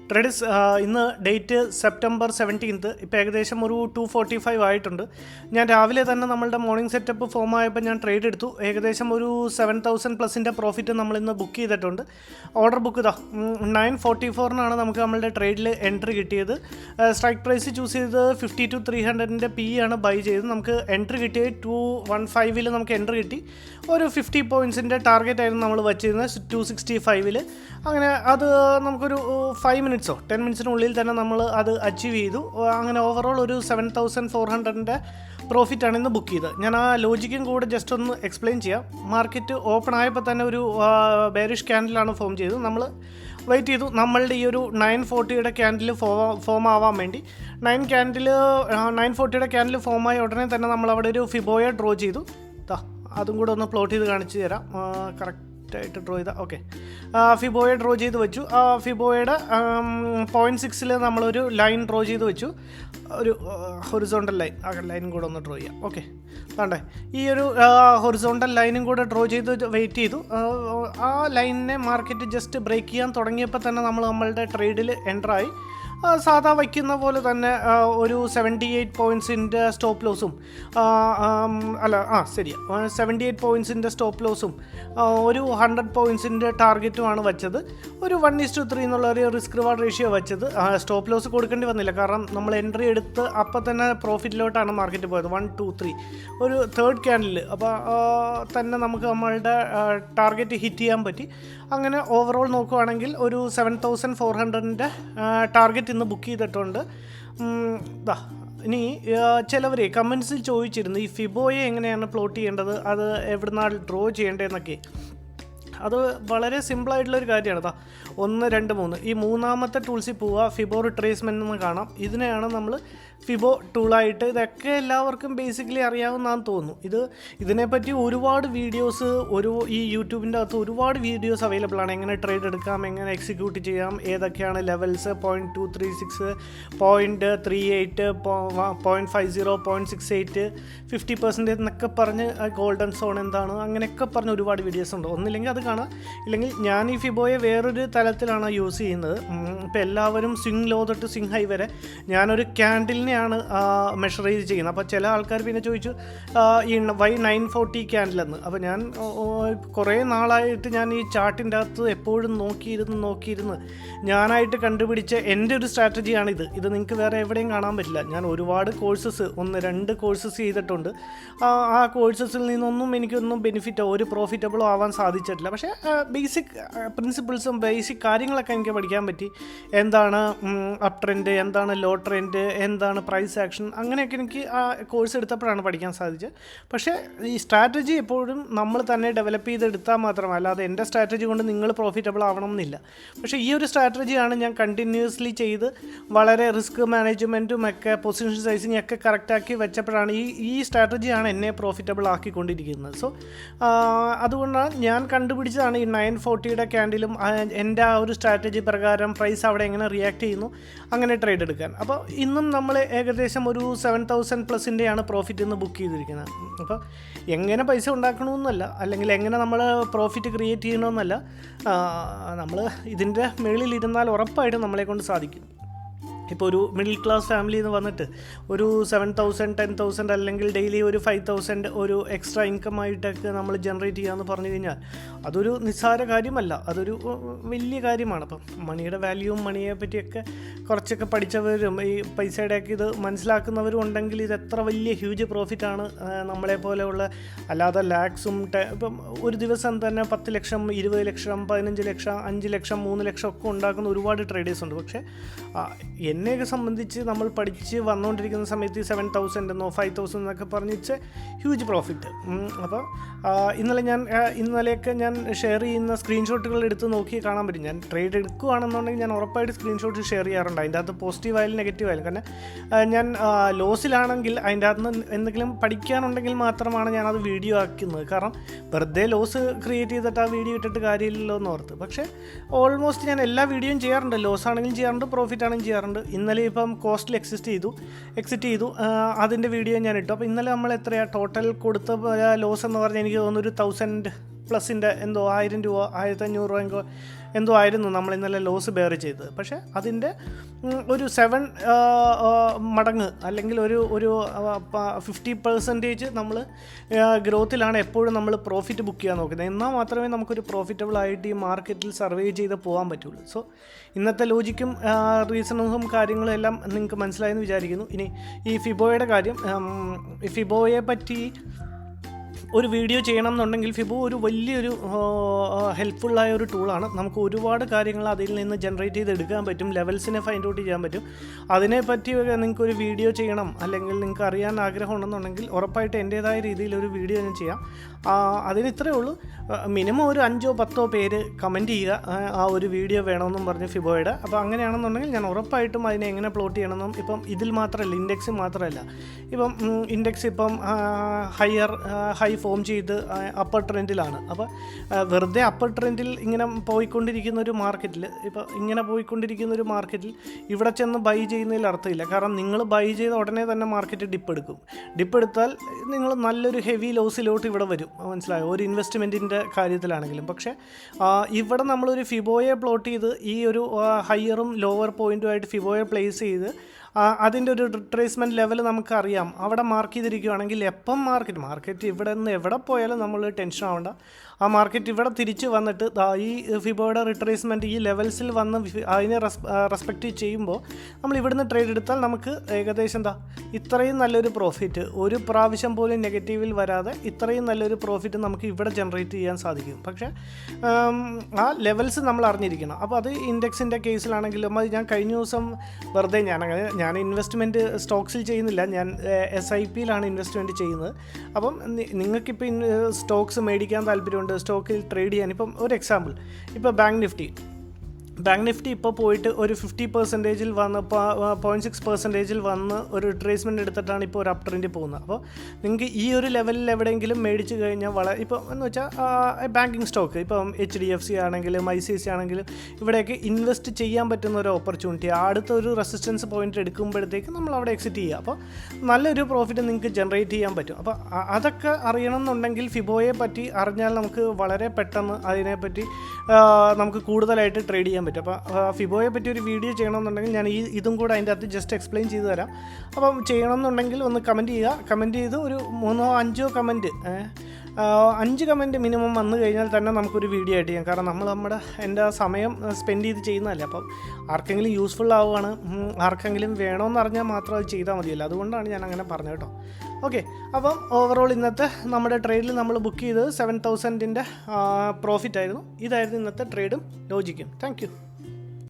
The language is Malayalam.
ട്രേഡേഴ്സ് ഇന്ന് ഡേറ്റ് സെപ്റ്റംബർ 17. ഇപ്പോൾ ഏകദേശം ഒരു 2:45 ആയിട്ടുണ്ട്. ഞാൻ രാവിലെ തന്നെ നമ്മളുടെ മോർണിംഗ് സെറ്റപ്പ് ഫോം ആയപ്പോൾ ഞാൻ ട്രേഡ് എടുത്തു. ഏകദേശം ഒരു 7,000+ പ്രോഫിറ്റ് നമ്മളിന്ന് ബുക്ക് ചെയ്തിട്ടുണ്ട്. ഓർഡർ ബുക്ക് ഇതാ 9:44 നമുക്ക് നമ്മളുടെ ട്രേഡിൽ എൻട്രി കിട്ടിയത്. സ്ട്രൈക്ക് പ്രൈസ് ചൂസ് ചെയ്തത് 50 to 300 PE ആണ് ബൈ ചെയ്തത്. നമുക്ക് എൻട്രി കിട്ടിയത് 215 നമുക്ക് എൻട്രി കിട്ടി. ഒരു 50 പോയിൻറ്റ്സിൻ്റെ ടാർഗറ്റ് ആയിരുന്നു നമ്മൾ വച്ചിരുന്നത് 265. അങ്ങനെ അത് നമുക്കൊരു 5 മിനിറ്റ്സോ 10 മിനിറ്റ്സിനുള്ളിൽ തന്നെ നമ്മൾ അത് അച്ചീവ് ചെയ്തു. അങ്ങനെ ഓവറോൾ ഒരു 7,400 പ്രോഫിറ്റാണ് ഇന്ന് ബുക്ക് ചെയ്തത്. ഞാൻ ആ ലോജിക്കും കൂടെ ജസ്റ്റ് ഒന്ന് എക്സ്പ്ലെയിൻ ചെയ്യാം. മാർക്കറ്റ് ഓപ്പൺ ആയപ്പോൾ തന്നെ ഒരു ബെയറിഷ് ക്യാൻഡിലാണ് ഫോം ചെയ്തത്. നമ്മൾ വെയിറ്റ് ചെയ്തു നമ്മളുടെ ഈ ഒരു 940 ക്യാൻഡിൽ ഫോം ആവാൻ വേണ്ടി. 940 ക്യാൻഡിൽ ഫോം ആയ ഉടനെ തന്നെ നമ്മൾ അവിടെ ഒരു ഫിബോയെ ഡ്രോ ചെയ്തു. അതും കൂടെ ഒന്ന് പ്ലോട്ട് ചെയ്ത് കാണിച്ചു തരാം. കറക്റ്റായിട്ട് ഡ്രോ ചെയ്താൽ ഓക്കെ. ഫിബോയെ ഡ്രോ ചെയ്ത് വെച്ചു. ഫിബോയുടെ 0.6 നമ്മളൊരു ലൈൻ ഡ്രോ ചെയ്ത് വെച്ചു. ഒരു ഹൊറിസോണ്ടൽ ലൈൻ, ആ ലൈനും കൂടെ ഒന്ന് ഡ്രോ ചെയ്യാം. ഓക്കെ, വേണ്ടേ ഈ ഒരു ഹൊറിസോണ്ടൽ ലൈനും കൂടെ ഡ്രോ ചെയ്ത് വെയിറ്റ് ചെയ്തു. ആ ലൈനിനെ മാർക്കറ്റ് ജസ്റ്റ് ബ്രേക്ക് ചെയ്യാൻ തുടങ്ങിയപ്പോൾ തന്നെ നമ്മളുടെ ട്രേഡിൽ എൻ്ററായി. സാധാ വയ്ക്കുന്ന പോലെ തന്നെ ഒരു 78 പോയിൻറ്റ്സിൻ്റെ സ്റ്റോപ്പ് ലോസും 78 പോയിൻറ്റ്സിൻ്റെ സ്റ്റോപ്പ് ലോസും ഒരു 100 പോയിൻറ്റ്സിൻ്റെ ടാർഗറ്റുമാണ് വെച്ചത്. ഒരു 1:3 എന്നുള്ള ഒരു റിസ്ക് റിവാർഡ് റേഷ്യോ വെച്ചത്. സ്റ്റോപ്പ് ലോസ് കൊടുക്കേണ്ടി വന്നില്ല, കാരണം നമ്മൾ എൻട്രി എടുത്ത് അപ്പം തന്നെ പ്രോഫിറ്റിലോട്ടാണ് മാർക്കറ്റ് പോയത്. 1, 2, 3 ഒരു തേർഡ് ക്യാൻഡിൽ അപ്പോൾ തന്നെ നമുക്ക് നമ്മളുടെ ടാർഗറ്റ് ഹിറ്റ് ചെയ്യാൻ പറ്റി. അങ്ങനെ ഓവറോൾ നോക്കുകയാണെങ്കിൽ ഒരു 7,400 ടാർഗറ്റ് ഇന്ന് ബുക്ക് ചെയ്തിട്ടുണ്ട്. ഇനി ചിലവർ കമൻസിൽ ചോദിച്ചിരുന്നു ഈ ഫിബോയെ എങ്ങനെയാണ് പ്ലോട്ട് ചെയ്യേണ്ടത്, അത് എവിടുന്നാണ് ഡ്രോ ചെയ്യേണ്ടതെന്നൊക്കെ. അത് വളരെ സിമ്പിളായിട്ടുള്ളൊരു കാര്യമാണ്. 1, 2, 3 ഈ മൂന്നാമത്തെ ടൂൾസിൽ പോവുക, ഫിബോ റിട്രേസ്മെൻ്റ് എന്ന് കാണാം. ഇതിനെയാണ് നമ്മൾ ഫിബോ ടൂളായിട്ട്, ഇതൊക്കെ എല്ലാവർക്കും ബേസിക്കലി അറിയാവുന്നതാണെന്ന് തോന്നുന്നു. ഇതിനെപ്പറ്റി ഒരുപാട് വീഡിയോസ് ഈ യൂട്യൂബിൻ്റെ അകത്ത് ഒരുപാട് വീഡിയോസ് അവൈലബിൾ ആണ്. എങ്ങനെ ട്രേഡ് എടുക്കാം, എങ്ങനെ എക്സിക്യൂട്ട് ചെയ്യാം, ഏതൊക്കെയാണ് ലെവൽസ്, 0.236, 0.38, 0.50, 0.68, 50% എന്നൊക്കെ പറഞ്ഞ് ഗോൾഡൻ സോൺ എന്താണ്, അങ്ങനെയൊക്കെ പറഞ്ഞ് ഒരുപാട് വീഡിയോസ് ഉണ്ട്. ഒന്നില്ലെങ്കിൽ അത് കാണാം, ഇല്ലെങ്കിൽ ഞാൻ ഈ ഫിബോയെ വേറൊരു തലത്തിലാണ് യൂസ് ചെയ്യുന്നത്. ഇപ്പോൾ എല്ലാവരും സ്വിങ് ലോ തൊട്ട് സ്വിങ് ഹൈ വരെ ഞാനൊരു ക്യാൻഡിലിനെയാണ് മെഷർ ചെയ്ത് ചെയ്യുന്നത്. അപ്പോൾ ചില ആൾക്കാർ പിന്നെ ചോദിച്ചു ഈ വൈ 940 ക്യാൻഡിലെന്ന്. അപ്പോൾ ഞാൻ കുറേ നാളായിട്ട് ഞാൻ ഈ ചാർട്ടിൻ്റെ അകത്ത് എപ്പോഴും നോക്കിയിരുന്ന് ഞാനായിട്ട് കണ്ടുപിടിച്ച എൻ്റെ ഒരു സ്ട്രാറ്റജിയാണിത്. ഇത് നിങ്ങൾക്ക് വേറെ എവിടെയും കാണാൻ പറ്റില്ല. ഞാൻ ഒരുപാട് കോഴ്സസ് 1-2 കോഴ്സസ് ചെയ്തിട്ടുണ്ട്. ആ കോഴ്സസിൽ നിന്നൊന്നും എനിക്കൊന്നും ബെനിഫിറ്റോ ഒരു പ്രോഫിറ്റബിളോ ആവാൻ സാധിച്ചിട്ടില്ല. പക്ഷേ ബേസിക് പ്രിൻസിപ്പിൾസും ബേസിക് കാര്യങ്ങളൊക്കെ എനിക്ക് പഠിക്കാൻ പറ്റി. എന്താണ് അപ്പ് ട്രെൻഡ്, എന്താണ് ലോ ട്രെൻഡ്, എന്താണ് പ്രൈസ് ആക്ഷൻ, അങ്ങനെയൊക്കെ എനിക്ക് ആ കോഴ്സ് എടുത്തപ്പോഴാണ് പഠിക്കാൻ സാധിച്ചത്. പക്ഷേ ഈ സ്ട്രാറ്റജി എപ്പോഴും നമ്മൾ തന്നെ ഡെവലപ്പ് ചെയ്തെടുത്താൽ മാത്രമല്ല, അല്ലാതെ എൻ്റെ സ്ട്രാറ്റജി കൊണ്ട് നിങ്ങൾ പ്രോഫിറ്റബിൾ ആവണം എന്നില്ല. പക്ഷേ ഈ ഒരു സ്ട്രാറ്റജിയാണ് ഞാൻ കണ്ടിന്യൂസ്ലി ചെയ്ത് വളരെ റിസ്ക് മാനേജ്മെൻറ്റും ഒക്കെ പൊസിഷൻ സൈസിങ് ഒക്കെ കറക്റ്റാക്കി വെച്ചപ്പോഴാണ് ഈ സ്ട്രാറ്റജിയാണ് എന്നെ പ്രോഫിറ്റബിൾ ആക്കിക്കൊണ്ടിരിക്കുന്നത്. സോ അതുകൊണ്ടാണ് ഞാൻ കണ്ടുപിടിച്ചതാണ് ഈ 940 ക്യാൻഡിലും എൻ്റെ ആ ഒരു സ്ട്രാറ്റജി പ്രകാരം പ്രൈസ് അവിടെ എങ്ങനെ റിയാക്ട് ചെയ്യുന്നു അങ്ങനെ ട്രേഡ് എടുക്കാൻ. അപ്പോൾ ഇന്നും നമ്മൾ ഏകദേശം ഒരു 7,000+ പ്രോഫിറ്റ് ഇന്ന് ബുക്ക് ചെയ്തിരിക്കുന്നത്. അപ്പോൾ എങ്ങനെ പൈസ ഉണ്ടാക്കണമെന്നല്ല, അല്ലെങ്കിൽ എങ്ങനെ നമ്മൾ പ്രോഫിറ്റ് ക്രിയേറ്റ് ചെയ്യണമെന്നല്ല, നമ്മൾ ഇതിൻ്റെ മുകളിലിരുന്നാൽ ഉറപ്പായിട്ടും നമ്മളെ കൊണ്ട് സാധിക്കും. ഇപ്പോൾ ഒരു മിഡിൽ ക്ലാസ് ഫാമിലിയിൽ നിന്ന് വന്നിട്ട് ഒരു 7,000, 10,000 അല്ലെങ്കിൽ ഡെയിലി ഒരു 5,000 ഒരു എക്സ്ട്രാ ഇൻകമായിട്ടൊക്കെ നമ്മൾ ജനറേറ്റ് ചെയ്യാമെന്ന് പറഞ്ഞു കഴിഞ്ഞാൽ അതൊരു നിസ്സാര കാര്യമല്ല, അതൊരു വലിയ കാര്യമാണ്. അപ്പം മണിയുടെ വാല്യൂവും മണിയെ പറ്റിയൊക്കെ കുറച്ചൊക്കെ പഠിച്ചവരും ഈ പൈസയുടെയൊക്കെ ഇത് മനസ്സിലാക്കുന്നവരും ഉണ്ടെങ്കിൽ ഇത് എത്ര വലിയ ഹ്യൂജ് പ്രോഫിറ്റാണ് നമ്മളെപ്പോലെയുള്ള. അല്ലാതെ ലാക്സും ഇപ്പം ഒരു ദിവസം തന്നെ 10 ലക്ഷം, 20 ലക്ഷം, 15 ലക്ഷം, 5 ലക്ഷം, 3 ലക്ഷം ഒക്കെ ഉണ്ടാക്കുന്ന ഒരുപാട് ട്രേഡേഴ്സ് ഉണ്ട്. പക്ഷേ എന്നെയൊക്കെ സംബന്ധിച്ച് നമ്മൾ പഠിച്ച് വന്നുകൊണ്ടിരിക്കുന്ന സമയത്ത് 7,000 5,000 എന്നൊക്കെ പറഞ്ഞിച്ച് ഹ്യൂജ് പ്രോഫിറ്റ്. അപ്പോൾ ഇന്നലെയൊക്കെ ഞാൻ ഷെയർ ചെയ്യുന്ന സ്ക്രീൻഷോട്ടുകൾ എടുത്ത് നോക്കി കാണാൻ പറ്റും. ഞാൻ ട്രേഡ് എടുക്കുകയാണെന്നുണ്ടെങ്കിൽ ഞാൻ ഉറപ്പായിട്ട് സ്ക്രീൻഷോട്ട് ഷെയർ ചെയ്യാറുണ്ട്. അതിൻ്റെ അകത്ത് പോസിറ്റീവ് ആയാലും നെഗറ്റീവ് ആയാലും. കാരണം ഞാൻ ലോസിലാണെങ്കിൽ അതിൻ്റെ അകത്ത് നിന്ന് എന്തെങ്കിലും പഠിക്കാനുണ്ടെങ്കിൽ മാത്രമാണ് ഞാനത് വീഡിയോ ആക്കുന്നത്. കാരണം വെറുതെ ലോസ് ക്രിയേറ്റ് ചെയ്തിട്ട് ആ വീഡിയോ ഇട്ടിട്ട് കാര്യമില്ലല്ലോ എന്ന് ഓർത്ത്. പക്ഷേ ഓൾമോസ്റ്റ് ഞാൻ എല്ലാ വീഡിയോയും ചെയ്യാറുണ്ട്. ലോസ് ആണെങ്കിലും ചെയ്യാറുണ്ട്, പ്രോഫിറ്റ് ആണെങ്കിലും ചെയ്യാറുണ്ട്. ഇന്നലെ ഇപ്പം കോസ്റ്റിൽ എക്സിറ്റ് ചെയ്തു അതിൻ്റെ വീഡിയോ ഞാൻ ഇട്ടു. അപ്പോൾ ഇന്നലെ നമ്മൾ എത്രയാണ് ടോട്ടൽ കൊടുത്ത ലോസ് എന്ന് പറഞ്ഞാൽ എനിക്ക് തോന്നുന്നു ഒരു 1,000+ എന്തോ 1,000 രൂപ 1,500 രൂപ എന്തോ ആയിരുന്നു നമ്മൾ ഇന്നലെ ലോസ് ബെയർ ചെയ്തത്. പക്ഷേ അതിൻ്റെ ഒരു 7 മടങ്ങ് അല്ലെങ്കിൽ ഒരു 50% നമ്മൾ ഗ്രോത്തിലാണ് എപ്പോഴും നമ്മൾ പ്രോഫിറ്റ് ബുക്ക് ചെയ്യാൻ നോക്കുന്നത്. എന്നാൽ മാത്രമേ നമുക്കൊരു പ്രോഫിറ്റബിൾ ആയിട്ട് ഈ മാർക്കറ്റിൽ സർവേ ചെയ്ത് പോകാൻ പറ്റുള്ളൂ. സോ ഇന്നത്തെ ലോജിക്കും റീസണും കാര്യങ്ങളും എല്ലാം നിങ്ങൾക്ക് മനസ്സിലായെന്ന് വിചാരിക്കുന്നു. ഇനി ഈ ഫിബോയുടെ കാര്യം, ഫിബോയെ പറ്റി ഒരു വീഡിയോ ചെയ്യണം എന്നുണ്ടെങ്കിൽ ഫിബോ ഒരു വലിയൊരു ഹെൽപ്ഫുള്ളായ ഒരു ടൂളാണ്. നമുക്ക് ഒരുപാട് കാര്യങ്ങൾ അതിൽ നിന്ന് ജനറേറ്റ് ചെയ്ത് എടുക്കാൻ പറ്റും, ലെവൽസിനെ ഫൈൻഡ് ഔട്ട് ചെയ്യാൻ പറ്റും. അതിനെപ്പറ്റി നിങ്ങൾക്കൊരു വീഡിയോ ചെയ്യണം അല്ലെങ്കിൽ നിങ്ങൾക്ക് അറിയാൻ ആഗ്രഹം ഉണ്ടെന്നുണ്ടെങ്കിൽ ഉറപ്പായിട്ട് എൻ്റേതായ രീതിയിൽ ഒരു വീഡിയോ ഞാൻ ചെയ്യാം. അതിന് ഇത്രയേ ഉള്ളൂ, മിനിമം ഒരു 5-10 പേര് കമൻറ്റ് ചെയ്യുക ആ ഒരു വീഡിയോ വേണമെന്നും പറഞ്ഞ് ഫിബോയുടെ. അപ്പോൾ അങ്ങനെയാണെന്നുണ്ടെങ്കിൽ ഞാൻ ഉറപ്പായിട്ടും അതിനെ എങ്ങനെ പ്ലോട്ട് ചെയ്യണമെന്നും, ഇപ്പം ഇതിൽ മാത്രമല്ല ഇൻഡെക്സ് മാത്രമല്ല, ഇപ്പം ഇൻഡെക്സ് ഇപ്പം ഹൈ ഫോം ചെയ്ത് അപ്പർ ട്രെൻഡിലാണ്. അപ്പോൾ വെറുതെ അപ്പർ ട്രെൻഡിൽ ഇങ്ങനെ പോയിക്കൊണ്ടിരിക്കുന്ന ഒരു മാർക്കറ്റിൽ, ഇപ്പോൾ ഇങ്ങനെ പോയിക്കൊണ്ടിരിക്കുന്ന ഒരു മാർക്കറ്റിൽ ഇവിടെ ചെന്ന് ബൈ ചെയ്യുന്നതിൽ അർത്ഥമില്ല. കാരണം നിങ്ങൾ ബൈ ചെയ്ത ഉടനെ തന്നെ മാർക്കറ്റ് ഡിപ്പ് എടുക്കും. ഡിപ്പ് എടുത്താൽ നിങ്ങൾ നല്ലൊരു ഹെവി ലോസിലോട്ട് ഇവിടെ വരും. മനസ്സിലായോ? ഒരു ഇൻവെസ്റ്റ്മെൻറ്റിൻ്റെ കാര്യത്തിലാണെങ്കിലും. പക്ഷേ ഇവിടെ നമ്മളൊരു ഫിബോയെ പ്ലോട്ട് ചെയ്ത് ഈ ഒരു ഹയറും ലോവർ പോയിൻറ്റുമായിട്ട് ഫിബോയെ പ്ലേസ് ചെയ്ത് അതിൻ്റെ ഒരു റിട്രേസ്മെൻറ്റ് ലെവൽ നമുക്കറിയാം. അവിടെ മാർക്ക് ചെയ്തിരിക്കുകയാണെങ്കിൽ എപ്പം മാർക്കറ്റ് ഇവിടെ നിന്ന് എവിടെ പോയാലും നമ്മൾ ടെൻഷൻ ആവേണ്ട. ആ മാർക്കറ്റ് ഇവിടെ തിരിച്ച് വന്നിട്ട് ഈ ഫിബോയുടെ റിട്രേസ്മെൻറ്റ് ഈ ലെവൽസിൽ വന്ന് അതിനെ റെസ്പെക്റ്റ് ചെയ്യുമ്പോൾ നമ്മൾ ഇവിടുന്ന് ട്രേഡ് എടുത്താൽ നമുക്ക് ഏകദേശം ഇത്രയും നല്ലൊരു പ്രോഫിറ്റ് ഒരു പ്രാവശ്യം പോലും നെഗറ്റീവിൽ വരാതെ ഇത്രയും നല്ലൊരു പ്രോഫിറ്റ് നമുക്ക് ഇവിടെ ജനറേറ്റ് ചെയ്യാൻ സാധിക്കും. പക്ഷേ ആ ലെവൽസ് നമ്മൾ അറിഞ്ഞിരിക്കണം. അപ്പോൾ അത് ഇൻഡെക്സിൻ്റെ കേസിലാണെങ്കിലും അത് ഞാൻ കഴിഞ്ഞ ദിവസം വെറുതെ ഞാൻ ഇൻവെസ്റ്റ്മെൻറ്റ് സ്റ്റോക്സിൽ ചെയ്യുന്നില്ല, ഞാൻ SIPയിലാണ് ഇൻവെസ്റ്റ്മെൻറ്റ് ചെയ്യുന്നത്. അപ്പം നിങ്ങൾക്കിപ്പോൾ സ്റ്റോക്സ് മേടിക്കാൻ താല്പര്യമുണ്ട്, സ്റ്റോക്കിൽ ട്രേഡ് ചെയ്യാൻ. ഇപ്പം ഒരു എക്സാമ്പിൾ, ഇപ്പോൾ ബാങ്ക് നിഫ്റ്റി ഇപ്പോൾ പോയിട്ട് ഒരു 50%-ൽ വന്ന് 0.6%-ൽ വന്ന് ഒരു റിട്രേസ്മെൻറ്റ് എടുത്തിട്ടാണ് ഇപ്പോൾ ഒരു അപ് ട്രെൻഡിൽ പോകുന്നത്. അപ്പോൾ നിങ്ങൾക്ക് ഈ ഒരു ലെവലിൽ എവിടെയെങ്കിലും മേടിച്ച് കഴിഞ്ഞാൽ ഇപ്പോൾ എന്ന് വെച്ചാൽ ബാങ്കിങ് സ്റ്റോക്ക് ഇപ്പം HDFC ആണെങ്കിലും ICICI ആണെങ്കിലും ഇവിടെയൊക്കെ ഇൻവെസ്റ്റ് ചെയ്യാൻ പറ്റുന്ന ഒരു ഓപ്പർച്യൂണിറ്റി, അടുത്ത ഒരു റെസിസ്റ്റൻസ് പോയിന്റ് എടുക്കുമ്പോഴത്തേക്ക് നമ്മൾ അവിടെ എക്സിറ്റ് ചെയ്യുക. അപ്പോൾ നല്ലൊരു പ്രോഫിറ്റ് നിങ്ങൾക്ക് ജനറേറ്റ് ചെയ്യാൻ പറ്റും. അപ്പോൾ അതൊക്കെ അറിയണം എന്നുണ്ടെങ്കിൽ ഫിബോയെ പറ്റി അറിഞ്ഞാൽ നമുക്ക് വളരെ പെട്ടെന്ന് അതിനെപ്പറ്റി നമുക്ക് കൂടുതലായിട്ട് ട്രേഡ് ചെയ്യാൻ പറ്റും. അപ്പോൾ ഫിബോയെ പറ്റി ഒരു വീഡിയോ ചെയ്യണമെന്നുണ്ടെങ്കിൽ ഞാൻ ഇതും കൂടെ അതിൻ്റെ അകത്ത് ജസ്റ്റ് എക്സ്പ്ലെയിൻ ചെയ്തു തരാം. അപ്പം ചെയ്യണമെന്നുണ്ടെങ്കിൽ ഒന്ന് കമൻറ്റ് ചെയ്ത് ഒരു 3-5 കമൻറ്റ് 5 കമൻറ്റ് മിനിമം വന്നു കഴിഞ്ഞാൽ തന്നെ നമുക്കൊരു വീഡിയോ ആയിട്ട് ചെയ്യാം. കാരണം എൻ്റെ സമയം സ്പെൻഡ് ചെയ്ത് ചെയ്യുന്നതല്ലേ. അപ്പം ആർക്കെങ്കിലും യൂസ്ഫുൾ ആവുകയാണ്, ആർക്കെങ്കിലും വേണമെന്ന് അറിഞ്ഞാൽ മാത്രം അത് ചെയ്താൽ മതിയല്ലോ. അതുകൊണ്ടാണ് ഞാൻ അങ്ങനെ പറഞ്ഞത് കേട്ടോ. ഓക്കെ, അപ്പം ഓവറോൾ ഇന്നത്തെ നമ്മുടെ ട്രേഡിൽ നമ്മൾ ബുക്ക് ചെയ്തത് 7,000-ൻ്റെ പ്രോഫിറ്റ് ആയിരുന്നു. ഇതായിരുന്നു ഇന്നത്തെ ട്രേഡും ലോജിക്കും. Thank you.